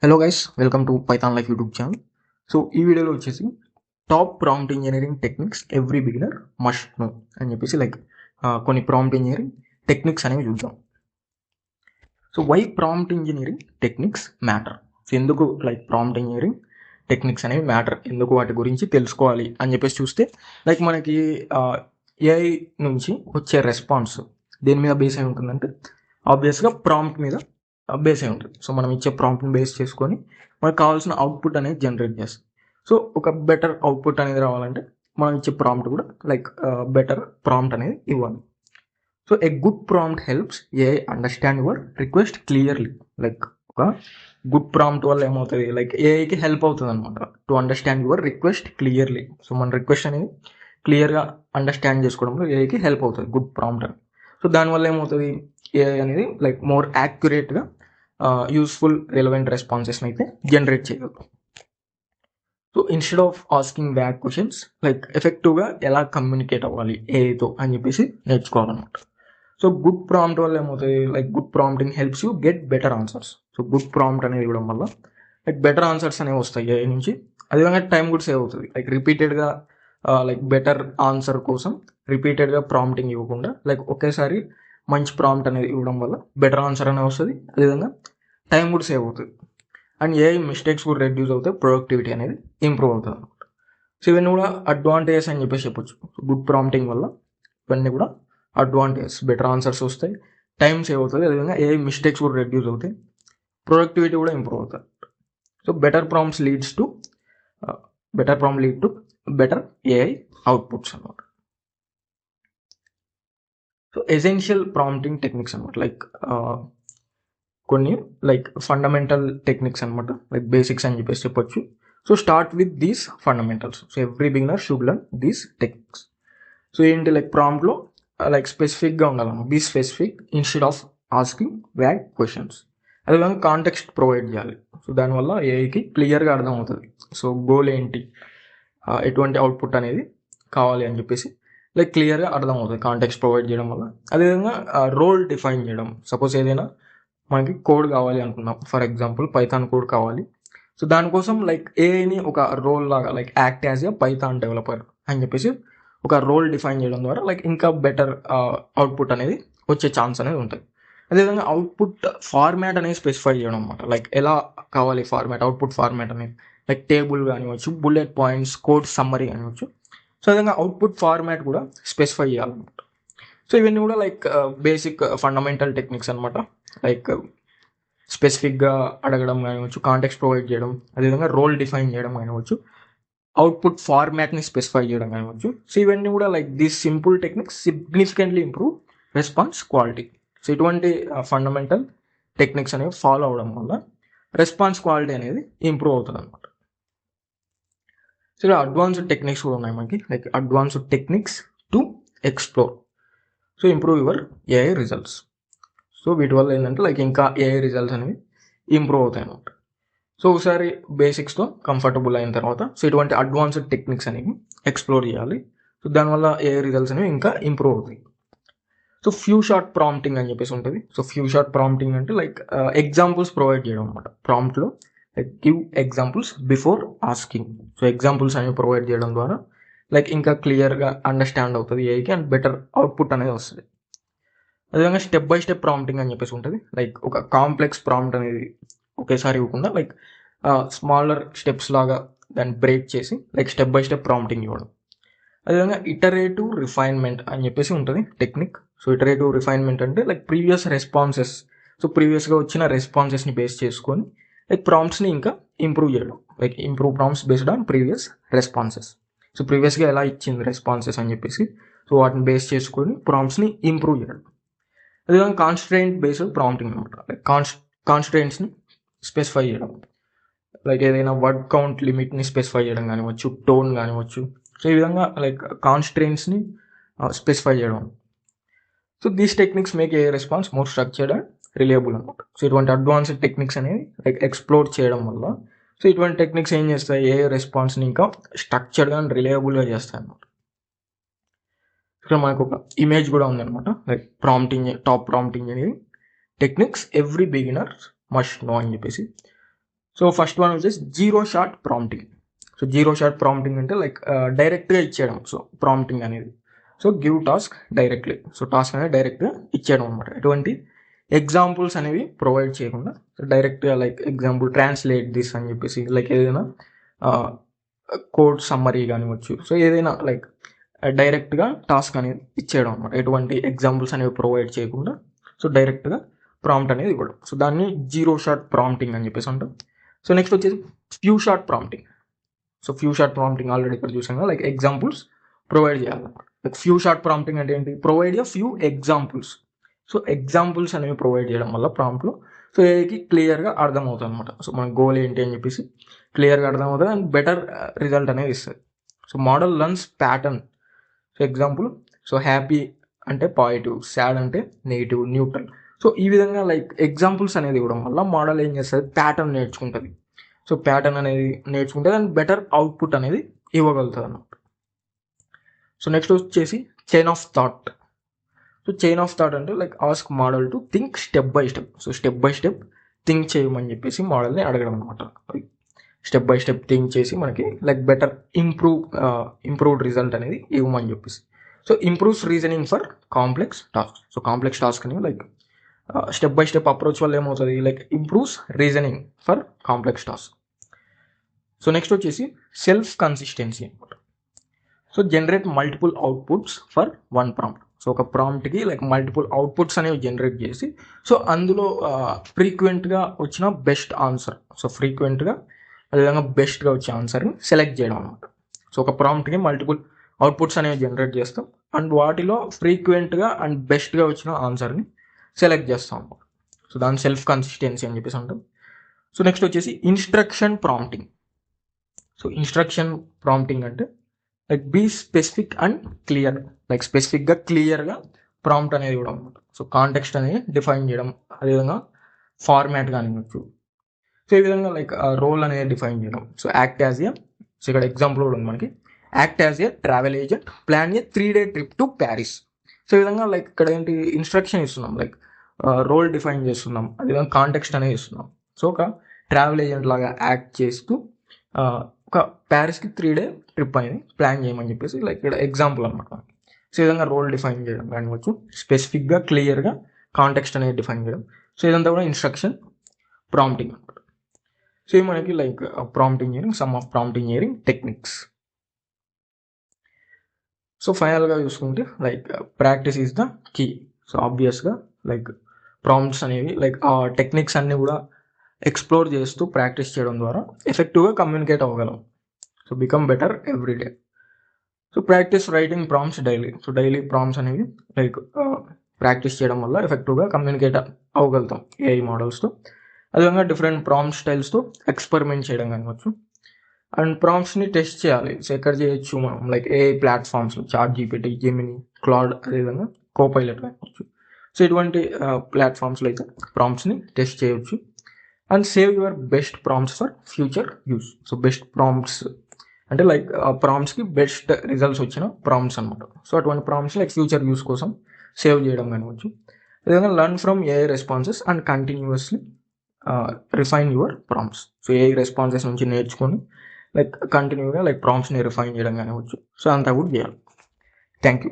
Hello guys, welcome to Python Life YouTube channel. So ఈ వీడియోలో వచ్చేసి top prompt engineering techniques every beginner must know అని చెప్పేసి కొన్ని ప్రాంప్ట్ ఇంజనీరింగ్ టెక్నిక్స్ అనేవి చూద్దాం. So why prompt engineering techniques matter, ఎందుకు ప్రాంప్ట్ ఇంజనీరింగ్ టెక్నిక్స్ అనేవి మ్యాటర్, ఎందుకు వాటి గురించి తెలుసుకోవాలి అని చెప్పేసి చూస్తే మనకి ఏఐ నుంచి వచ్చే రెస్పాన్స్ దేని మీద బేస్ అయి ఉంటుందంటే ఆబ్వియస్గా ప్రాంప్ట్ మీద బేస్ అయి ఉంటుంది. సో మనం ఇచ్చే ప్రాంప్ట్ని బేస్ చేసుకొని మనకు కావాల్సిన అవుట్పుట్ అనేది జనరేట్ చేస్తుంది. సో ఒక బెటర్ అవుట్పుట్ అనేది రావాలంటే మనం ఇచ్చే ప్రాంప్ట్ కూడా బెటర్ ప్రాంప్ట్ అనేది ఇవ్వాలి. So a good prompt helps AI understand your request clearly. ఒక గుడ్ ప్రాంప్ట్ వల్ల ఏమవుతుంది, ఏఐకి హెల్ప్ అవుతుంది అనమాట to understand your request clearly. So మన రిక్వెస్ట్ అనేది క్లియర్గా అండర్స్టాండ్ చేసుకోవడంలో ఏఐకి హెల్ప్ అవుతుంది గుడ్ ప్రాంప్ట్ అని. సో దానివల్ల ఏమవుతుంది, ఏఐ అనేది మోర్ యాక్యురేట్గా యూస్ఫుల్ రిలవెంట్ రెస్పాన్సెస్ని అయితే జనరేట్ చేయగలరు. So instead of asking back questions ఎఫెక్టివ్గా ఎలా కమ్యూనికేట్ అవ్వాలి ఏఐతో అని చెప్పేసి నేర్చుకోవాలన్నమాట. సో గుడ్ ప్రాంప్ట్ వల్ల ఏమవుతుంది, good prompting helps you get better answers. So good prompt అనేది ఇవ్వడం వల్ల బెటర్ ఆన్సర్స్ అనేవి వస్తాయి ఏఐ నుంచి. అదేవిధంగా టైం కూడా సేవ్ అవుతుంది. రిపీటెడ్గా బెటర్ ఆన్సర్ కోసం రిపీటెడ్గా ప్రాంప్టింగ్ ఇవ్వకుండా ఒకేసారి మంచి ప్రాంప్ట్ అనేది ఇవ్వడం వల్ల బెటర్ ఆన్సర్ అనేది వస్తుంది. అదేవిధంగా టైం కూడా సేవ్ అవుతుంది అండ్ ఏఐ మిస్టేక్స్ కూడా రెడ్యూస్ అవుతాయి, ప్రొడక్టివిటీ అనేది ఇంప్రూవ్ అవుతుంది అనమాట. సో ఇవన్నీ కూడా అడ్వాంటేజెస్ అని చెప్పేసి చెప్పొచ్చు. గుడ్ ప్రాంప్టింగ్ వల్ల ఇవన్నీ కూడా అడ్వాంటేజెస్, బెటర్ ఆన్సర్స్ వస్తాయి, టైం సేవ్ అవుతుంది, అదేవిధంగా ఏఐ మిస్టేక్స్ కూడా రెడ్యూస్ అవుతాయి, ప్రొడక్టివిటీ కూడా ఇంప్రూవ్ అవుతుంది. So better prompts lead to better AI outputs అనమాట. సో ఎసెన్షియల్ ప్రాంప్టింగ్ టెక్నిక్స్ అనమాట, కొన్ని ఫండమెంటల్ టెక్నిక్స్ అనమాట, బేసిక్స్ అని చెప్పేసి చెప్పొచ్చు. So start with these fundamentals. So every beginner should learn these techniques. So ఏంటి ప్రాంప్ట్లో స్పెసిఫిక్గా ఉండాలన్నమాట. Be specific instead of asking vague questions. అదేవిధంగా కాంటెక్స్ట్ ప్రొవైడ్ చేయాలి. సో దానివల్ల ఏఐకి క్లియర్గా అర్థమవుతుంది. సో గోల్ ఏంటి, ఎటువంటి అవుట్పుట్ అనేది కావాలి అని చెప్పేసి క్లియర్గా అర్థమవుతుంది కాంటెక్స్ట్ ప్రొవైడ్ చేయడం వల్ల. అదేవిధంగా రోల్ డిఫైన్ చేయడం. సపోజ్ ఏదైనా మనకి కోడ్ కావాలి అనుకున్నాం, ఫర్ ఎగ్జాంపుల్ పైథాన్ కోడ్ కావాలి. సో దానికోసం ఏఐని ఒక రోల్ లాగా act as a Python developer అని చెప్పేసి ఒక రోల్ డిఫైన్ చేయడం ద్వారా ఇంకా బెటర్ అవుట్పుట్ అనేది వచ్చే ఛాన్స్ అనేది ఉంటుంది. అదేవిధంగా అవుట్పుట్ ఫార్మాట్ అనేది స్పెసిఫై చేయడం అనమాట. ఎలా కావాలి ఫార్మాట్, అవుట్పుట్ ఫార్మాట్ అనేది టేబుల్ కానివచ్చు, బుల్లెట్ పాయింట్స్, కోడ్ సమ్మరీ కానివచ్చు. సో విధంగా అవుట్పుట్ ఫార్మాట్ కూడా స్పెసిఫై చేయాలన్నమాట. సో ఇవన్నీ కూడా బేసిక్ ఫండమెంటల్ టెక్నిక్స్ అనమాట. స్పెసిఫిక్గా అడగడం కానివచ్చు, కాంటెక్స్ట్ ప్రొవైడ్ చేయడం, అదేవిధంగా రోల్ డిఫైన్ చేయడం కానివచ్చు, అవుట్పుట్ ఫార్మాట్ని స్పెసిఫై చేయడం కానివచ్చు. సో ఇవన్నీ కూడా these simple techniques significantly improve response quality. So ఇటువంటి ఫండమెంటల్ టెక్నిక్స్ అనేవి ఫాలో అవడం వల్ల రెస్పాన్స్ క్వాలిటీ అనేది ఇంప్రూవ్ అవుతుంది అనమాట. సో ఇలా అడ్వాన్స్డ్ టెక్నిక్స్ కూడా ఉన్నాయి మనకి, advanced techniques to explore. So improve your AI results. So వీటి వల్ల ఏంటంటే ఇంకా ఏఐ రిజల్ట్స్ అనేవి ఇంప్రూవ్ అవుతాయి అన్నమాట. సో ఒకసారి బేసిక్స్తో కంఫర్టబుల్ అయిన తర్వాత సో ఇటువంటి అడ్వాన్స్డ్ టెక్నిక్స్ అనేవి ఎక్స్ప్లోర్ చేయాలి. సో దానివల్ల ఏఐ రిజల్ట్స్ అనేవి ఇంకా ఇంప్రూవ్ అవుతాయి. సో ఫ్యూ షార్ట్ ప్రాంప్టింగ్ అని చెప్పేసి ఉంటుంది. సో ఫ్యూ షార్ట్ ప్రాంప్టింగ్ అంటే ఎగ్జాంపుల్స్ ప్రొవైడ్ చేయడం అనమాట. ప్రాంప్ట్లో give examples before asking. So examples అనేవి ప్రొవైడ్ చేయడం ద్వారా ఇంకా క్లియర్గా అండర్స్టాండ్ అవుతుంది ఏఐకి అండ్ బెటర్ అవుట్పుట్ అనేది వస్తుంది. అదేవిధంగా స్టెప్ బై స్టెప్ ప్రాంప్టింగ్ అని చెప్పేసి ఉంటుంది. ఒక కాంప్లెక్స్ ప్రాంప్ట్ అనేది ఒకేసారి ఇవ్వకుండా స్మాలర్ స్టెప్స్ లాగా దాన్ని బ్రేక్ చేసి స్టెప్ బై స్టెప్ ప్రాంప్టింగ్ ఇవ్వడం. అదేవిధంగా ఇటరేటివ్ రిఫైన్మెంట్ అని చెప్పేసి ఉంటుంది టెక్నిక్. సో ఇటరేటివ్ రిఫైన్మెంట్ అంటే ప్రీవియస్ రెస్పాన్సెస్, సో ప్రీవియస్గా వచ్చిన రెస్పాన్సెస్ని బేస్ చేసుకొని ప్రాంప్ట్స్ని ఇంకా ఇంప్రూవ్ చేయడం. Improve prompts based on previous responses. So ప్రీవియస్గా ఎలా ఇచ్చింది రెస్పాన్సెస్ అని చెప్పేసి సో వాటిని బేస్ చేసుకొని ప్రాంప్ట్స్ని ఇంప్రూవ్ చేయడం. అదేవిధంగా కాన్స్ట్రెయింట్ బేస్డ్ ప్రాంప్టింగ్ అనమాట. కాన్స్ట్రెయింట్స్ని స్పెసిఫై చేయడం, ఏదైనా వర్డ్ కౌంట్ లిమిట్ని స్పెసిఫై చేయడం కానివచ్చు, టోన్ కానివచ్చు. సో ఈ విధంగా కాన్స్ట్రెయింట్స్ని స్పెసిఫై చేయడం. So these techniques make a response more structured and reliable అనమాట. సో ఇటువంటి అడ్వాన్స్డ్ టెక్నిక్స్ అనేవి ఎక్స్ప్లోర్ చేయడం వల్ల సో ఇటువంటి టెక్నిక్స్ ఏం చేస్తాయి, ఏ రెస్పాన్స్ని ఇంకా స్ట్రక్చర్డ్గా అండ్ రిలయబుల్గా చేస్తాయి అనమాట. ఇక్కడ మనకు ఒక ఇమేజ్ కూడా ఉందన్నమాట, top prompt engineering techniques every beginner must know అని చెప్పేసి. సో ఫస్ట్ వన్ వచ్చేసి zero shot prompting. So zero shot prompting అంటే లైక్ డైరెక్ట్గా ఇచ్చేయడం. సో ప్రాంప్టింగ్ అనేది so give task directly. So task అనేది డైరెక్ట్గా ఇచ్చేయడం అనమాట. ఎటువంటి ఎగ్జాంపుల్స్ అనేవి ప్రొవైడ్ చేయకుండా డైరెక్ట్గా లైక్ ఎగ్జాంపుల్ ట్రాన్స్లేట్ దిస్ అని చెప్పేసి లైక్ ఏదైనా కోడ్ సమ్మరీ కానివచ్చు. సో ఏదైనా లైక్ డైరెక్ట్గా టాస్క్ అనేది ఇచ్చేయడం అనమాట. ఎటువంటి ఎగ్జాంపుల్స్ అనేవి ప్రొవైడ్ చేయకుండా సో డైరెక్ట్గా ప్రాంప్ట్ అనేది ఇవ్వడం. సో దాన్ని జీరో షాట్ ప్రాంప్టింగ్ అని చెప్పేసి అంటాం. సో నెక్స్ట్ వచ్చేసి few shot prompting. So few shot prompting already ఇక్కడ చూసాం కదా, లైక్ ఎగ్జాంపుల్స్ ప్రొవైడ్ చేయాలన్నమాట. లైక్ ఫ్యూ షాట్ ప్రాంప్టింగ్ అంటే ఏంటి, provide a few examples. So examples అనేవి ప్రొవైడ్ చేయడం వల్ల ప్రాంప్ట్లో సో ఏకి క్లియర్గా అర్థమవుతుంది అనమాట. సో మన గోల్ ఏంటి అని చెప్పేసి క్లియర్గా అర్థమవుతుంది అండ్ బెటర్ రిజల్ట్ అనేది ఇస్తుంది. So model learns pattern. So example so happy అంటే పాజిటివ్, సాడ్ అంటే నెగిటివ్, న్యూట్రల్. సో ఈ విధంగా లైక్ ఎగ్జాంపుల్స్ అనేది ఇవ్వడం వల్ల మోడల్ ఏం చేస్తుంది, ప్యాటర్న్ నేర్చుకుంటుంది. సో ప్యాటర్న్ అనేది నేర్చుకుంటుంది అండ్ బెటర్ అవుట్పుట్ అనేది ఇవ్వగలుగుతుంది అన్నమాట. సో నెక్స్ట్ వచ్చేసి chain of thought. So chain of thought అంటే like ask model to think step by step. So step by step think చేయమని చెప్పేసి మోడల్ని అడగడం అనమాట. స్టెప్ బై స్టెప్ థింక్ చేసి మనకి లైక్ బెటర్ ఇంప్రూవ్డ్ రిజల్ట్ అనేది ఇవ్వమని చెప్పేసి. So improves reasoning for complex task. So complex task అని like step by step approach వల్ల ఏమవుతుంది, like improves reasoning for complex task. So next వచ్చేసి సెల్ఫ్ కన్సిస్టెన్సీ అనమాట. So generate multiple outputs for one prompt. So ఒక ప్రాంప్ట్కి like multiple outputs అనేవి generate చేసి so అందులో ఫ్రీక్వెంట్గా వచ్చిన బెస్ట్ ఆన్సర్, సో ఫ్రీక్వెంట్గా అదేవిధంగా బెస్ట్గా వచ్చే ఆన్సర్ని సెలెక్ట్ చేయడం అనమాట. సో ఒక ప్రాంప్ట్కి మల్టిపుల్ అవుట్పుట్స్ అనేవి జనరేట్ చేస్తాం అండ్ వాటిలో ఫ్రీక్వెంట్గా అండ్ బెస్ట్గా వచ్చిన ఆన్సర్ని సెలెక్ట్ చేస్తాం. సో దాని సెల్ఫ్ కన్సిస్టెన్సీ అని చెప్పేసి అంటాం. సో నెక్స్ట్ వచ్చేసి instruction prompting. So instruction prompting అంటే like be specific and clear. Like స్పెసిఫిక్గా క్లియర్గా ప్రాంప్ట్ అనేది ఇవ్వడం అనమాట. సో కాంటెక్స్ట్ అనేది డిఫైన్ చేయడం, అదేవిధంగా ఫార్మాట్ కానివ్వచ్చు. సో ఈ విధంగా లైక్ రోల్ అనేది డిఫైన్ చేయడం. So act as a, so ఇక్కడ ఎగ్జాంపుల్ కూడా ఉంది మనకి, act as a travel agent, plan A 3-day trip to Paris. So ఈ విధంగా లైక్ ఇక్కడ ఏంటి ఇన్స్ట్రక్షన్ ఇస్తున్నాం, లైక్ రోల్ డిఫైన్ చేస్తున్నాం, అదేవిధంగా కాంటెక్స్ట్ అనేది ఇస్తున్నాం. సో ఒక ట్రావెల్ ఏజెంట్ లాగా యాక్ట్ చేస్తూ ఒక ప్యారిస్కి 3-day ట్రిప్ అనేది ప్లాన్ చేయమని చెప్పేసి లైక్ ఇక్కడ ఎగ్జాంపుల్ అనమాట. సో ఈ విధంగా రోల్ డిఫైన్ చేయడం కానివచ్చు, స్పెసిఫిక్గా క్లియర్గా కాంటెక్స్ట్ అనేది డిఫైన్ చేయడం. సో ఇదంతా కూడా ఇన్స్ట్రక్షన్ ప్రాంప్టింగ్ అనమాట. సో ఇది మనకి like prompt engineering, some of prompt engineering techniques. So ఫైనల్గా చూసుకుంటే like practice is the key. So ఆబ్వియస్గా లైక్ ప్రాంప్ట్స్ అనేవి లైక్ ఆ టెక్నిక్స్ అన్నీ కూడా ఎక్స్ప్లోర్ చేస్తూ ప్రాక్టీస్ చేయడం ద్వారా ఎఫెక్టివ్గా కమ్యూనికేట్ అవ్వగలం. So become better every day. So practice writing prompts daily. So daily prompts అనేవి లైక్ ప్రాక్టీస్ చేయడం వల్ల ఎఫెక్టివ్గా కమ్యూనికేట్ అవ్వగలుగుతాం ఏఐ మోడల్స్తో. అదేవిధంగా డిఫరెంట్ ప్రాంప్ట్ స్టైల్స్తో ఎక్స్పెరిమెంట్ చేయడం కానివచ్చు అండ్ ప్రాంప్ట్స్ని టెస్ట్ చేయాలి. సో ఎక్కడ చేయొచ్చు మనం, లైక్ ఏఐ ప్లాట్ఫామ్స్లో చాట్ జీపీటీ, జెమినీ, క్లాడ్, అదేవిధంగా కోపైలట్ కావచ్చు. సో ఇటువంటి ప్లాట్ఫామ్స్లో అయితే ప్రాంప్ట్స్ని టెస్ట్ చేయొచ్చు and save your best prompts for future use. So best prompts అంటే లైక్ ప్రాంప్ట్స్కి బెస్ట్ రిజల్ట్స్ వచ్చిన ప్రాంప్ట్స్ అనమాట. సో అటువంటి ప్రాంప్ట్స్ లైక్ ఫ్యూచర్ యూస్ కోసం సేవ్ చేయడం కానివచ్చు. అదేవిధంగా learn from AI responses and continuously refine your prompts. So AI responses నుంచి నేర్చుకొని లైక్ కంటిన్యూగా లైక్ ప్రాంప్ట్స్ని రిఫైన్ చేయడం కానివచ్చు. సో అంతా కూడా చేయాలి. Thank you.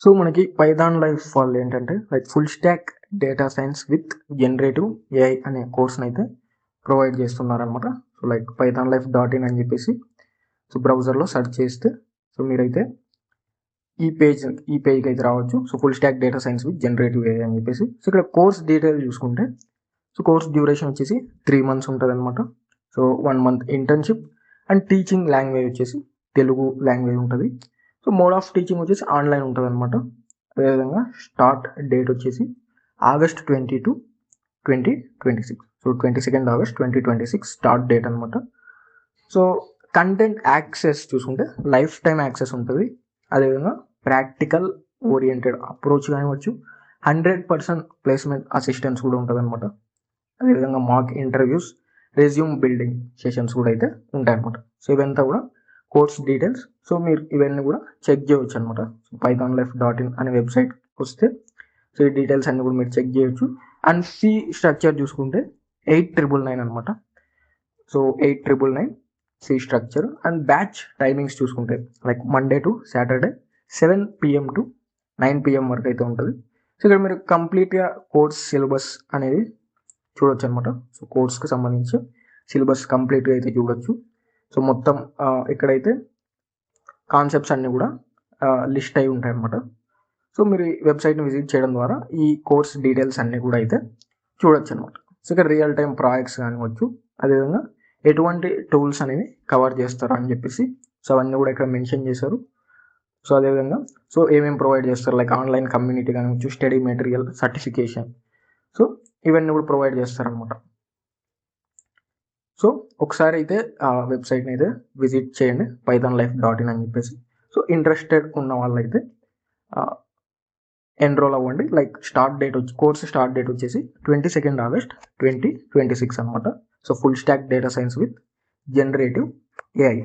సో మనకి పైథాన్ లైఫ్ వాళ్ళు ఏంటంటే like full stock data science with generative AI అనే కోర్స్ని అయితే ప్రొవైడ్ చేస్తున్నారనమాట. సో లైక్ pythonlife.in అని చెప్పేసి సో బ్రౌజర్లో సెర్చ్ చేస్తే సో మీరైతే ఈ పేజ్కి అయితే రావచ్చు. So full stock data science with generative AI అని చెప్పేసి. సో ఇక్కడ కోర్స్ డీటెయిల్ చూసుకుంటే సో కోర్స్ డ్యూరేషన్ వచ్చేసి 3 months ఉంటుంది అనమాట. So 1 month internship and teaching language వచ్చేసి తెలుగు లాంగ్వేజ్ ఉంటుంది. సో మోడ్ ఆఫ్ టీచింగ్ వచ్చేసి ఆన్లైన్ ఉంటుంది అనమాట. అదేవిధంగా స్టార్ట్ డేట్ వచ్చేసి August 22, 2026. So 22nd August 2026 start date అనమాట. సో కంటెంట్ యాక్సెస్ చూసుకుంటే లైఫ్ టైం యాక్సెస్ ఉంటుంది. అదేవిధంగా practical oriented approach కానివచ్చు, 100% placement assistance కూడా ఉంటుంది అనమాట. అదేవిధంగా mock interviews, resume building sessions కూడా అయితే ఉంటాయి అనమాట. సో ఇవంతా కూడా కోర్స్ డీటెయిల్స్. సో మీరు ఇవన్నీ కూడా చెక్ చేయవచ్చు అనమాట. సో pythonlife.in అనే వెబ్సైట్ వస్తే సో ఈ డీటెయిల్స్ అన్నీ కూడా మీరు చెక్ చేయొచ్చు. అండ్ ఫీ స్ట్రక్చర్ చూసుకుంటే 8,999 అనమాట. సో 8,999 సి స్ట్రక్చర్. అండ్ బ్యాచ్ టైమింగ్స్ చూసుకుంటే like Monday to Saturday 7 PM to 9 PM వరకు అయితే ఉంటుంది. సో ఇక్కడ మీరు కంప్లీట్గా కోర్స్ సిలబస్ అనేది చూడొచ్చు అనమాట. సో కోర్స్కి సంబంధించి సిలబస్ కంప్లీట్గా అయితే చూడొచ్చు. సో మొత్తం ఇక్కడైతే కాన్సెప్ట్స్ అన్నీ కూడా లిస్ట్ అయి ఉంటాయి అనమాట. సో మీరు ఈ వెబ్సైట్ని విజిట్ చేయడం ద్వారా ఈ కోర్స్ డీటెయిల్స్ అన్నీ కూడా అయితే చూడొచ్చు అనమాట. సో ఇక్కడ రియల్ టైం ప్రాజెక్ట్స్ కానివచ్చు, అదేవిధంగా ఎటువంటి టూల్స్ అనేవి కవర్ చేస్తారు అని చెప్పేసి సో అవన్నీ కూడా ఇక్కడ మెన్షన్ చేశారు. సో అదేవిధంగా సో ఏమేమి ప్రొవైడ్ చేస్తారు, లైక్ ఆన్లైన్ కమ్యూనిటీ కానివచ్చు, స్టడీ మెటీరియల్, సర్టిఫికేషన్, సో ఇవన్నీ కూడా ప్రొవైడ్ చేస్తారనమాట. సో ఒకసారి అయితే ఆ వెబ్సైట్ని అయితే విజిట్ చేయండి, pythonlife.in అని చెప్పేసి. సో ఇంట్రెస్టెడ్ ఉన్న వాళ్ళైతే ఎన్రోల్ అవ్వండి. లైక్ స్టార్ట్ డేట్ వచ్చి కోర్స్ స్టార్ట్ డేట్ వచ్చేసి 22 August 2026 అనమాట. So full stock data science with generative AI.